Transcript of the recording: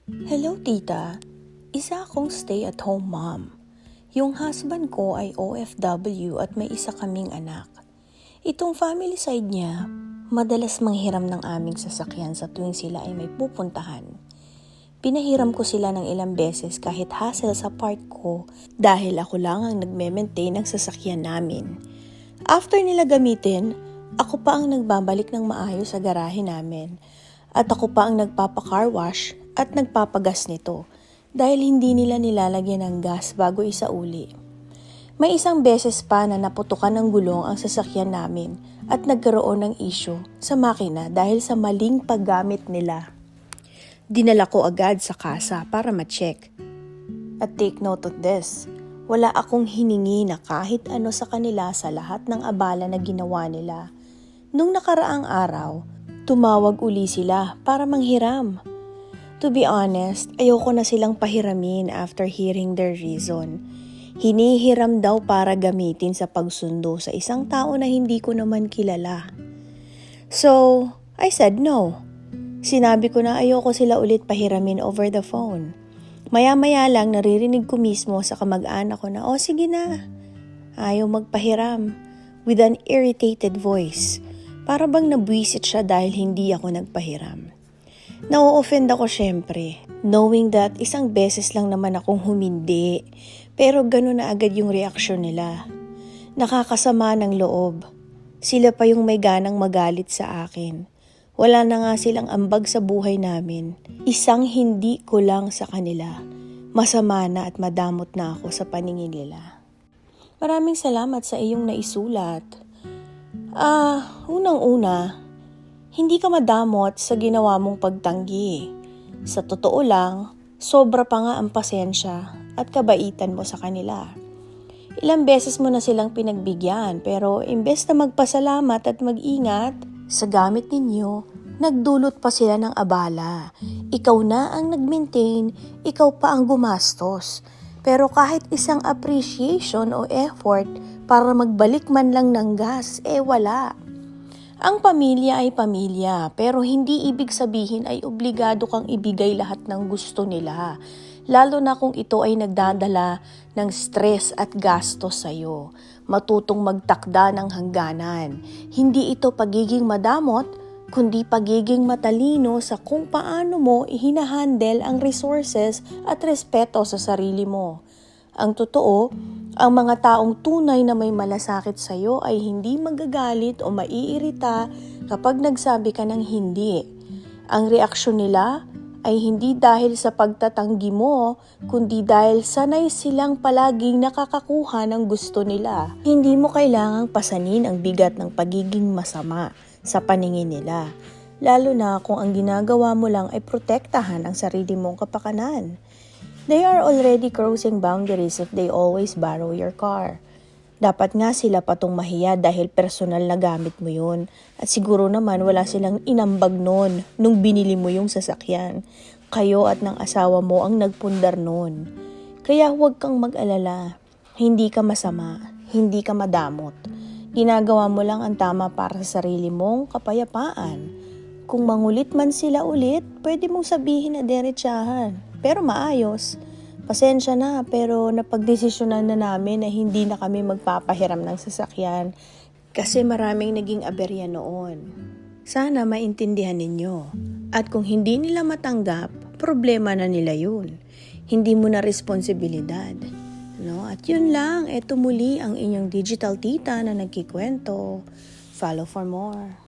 Hello tita, isa akong stay-at-home mom. Yung husband ko ay OFW at may isa kaming anak. Itong family side niya, madalas manghiram ng aming sasakyan sa tuwing sila ay may pupuntahan. Pinahiram ko sila ng ilang beses kahit hassle sa part ko dahil ako lang ang nagme-maintain ng sasakyan namin. After nila gamitin, ako pa ang nagbabalik ng maayos sa garahe namin at ako pa ang nagpapa-car wash at nagpapagas nito dahil hindi nila nilalagyan ng gas bago isauli. May isang beses pa na naputukan ng gulong ang sasakyan namin at nagkaroon ng issue sa makina dahil sa maling paggamit nila. Dinala ko agad sa kasa para ma-check. At take note of this, wala akong hiningi na kahit ano sa kanila sa lahat ng abala na ginawa nila. Nung nakaraang araw, tumawag uli sila para manghiram. To be honest, ayoko na silang pahiramin after hearing their reason. Hinihiram daw para gamitin sa pagsundo sa isang tao na hindi ko naman kilala. So, I said no. Sinabi ko na ayoko sila ulit pahiramin over the phone. Maya-maya lang naririnig ko mismo sa kamag-anak ko na, sige na. Ayaw magpahiram. With an irritated voice. Para bang nabwisit siya dahil hindi ako nagpahiram. Na-offend ako syempre, knowing that isang beses lang naman akong humindi, pero gano'n na agad yung reaksyon nila. Nakakasama ng loob. Sila pa yung may ganang magalit sa akin. Wala na nga silang ambag sa buhay namin. Isang hindi ko lang sa kanila. Masama na at madamot na ako sa paningin nila. Maraming salamat sa iyong naisulat. Unang-una, hindi ka madamot sa ginawa mong pagtanggi. Sa totoo lang, sobra pa nga ang pasensya at kabaitan mo sa kanila. Ilang beses mo na silang pinagbigyan pero imbes na magpasalamat at mag-ingat sa gamit ninyo, nagdulot pa sila ng abala. Ikaw na ang nag-maintain, ikaw pa ang gumastos. Pero kahit isang appreciation o effort para magbalik man lang ng gas, wala. Ang pamilya ay pamilya, pero hindi ibig sabihin ay obligado kang ibigay lahat ng gusto nila. Lalo na kung ito ay nagdadala ng stress at gastos sa'yo. Matutong magtakda ng hangganan. Hindi ito pagiging madamot, kundi pagiging matalino sa kung paano mo ihinahandle ang resources at respeto sa sarili mo. Ang totoo, ang mga taong tunay na may malasakit sa iyo ay hindi magagalit o maiirita kapag nagsabi ka ng hindi. Ang reaksyon nila ay hindi dahil sa pagtatanggi mo, kundi dahil sanay silang palaging nakakakuha ng gusto nila. Hindi mo kailangang pasanin ang bigat ng pagiging masama sa paningin nila, lalo na kung ang ginagawa mo lang ay protektahan ang sarili mong kapakanan. They are already crossing boundaries if they always borrow your car. Dapat nga sila patong mahiya dahil personal na gamit mo yun. At siguro naman wala silang inambag nun nung binili mo yung sasakyan. Kayo at ng asawa mo ang nagpundar nun. Kaya huwag kang mag-alala. Hindi ka masama, hindi ka madamot. Ginagawa mo lang ang tama para sa sarili mong kapayapaan. Kung mangulit man sila ulit, pwede mong sabihin na diretsahan. Pero maayos. Pasensya na pero napagdesisyonan na namin na hindi na kami magpapahiram ng sasakyan kasi maraming naging aberya noon. Sana maintindihan ninyo. At kung hindi nila matanggap, problema na nila yun. Hindi mo na responsibilidad. No? At yun lang, eto muli ang inyong digital tita na nagkikwento. Follow for more.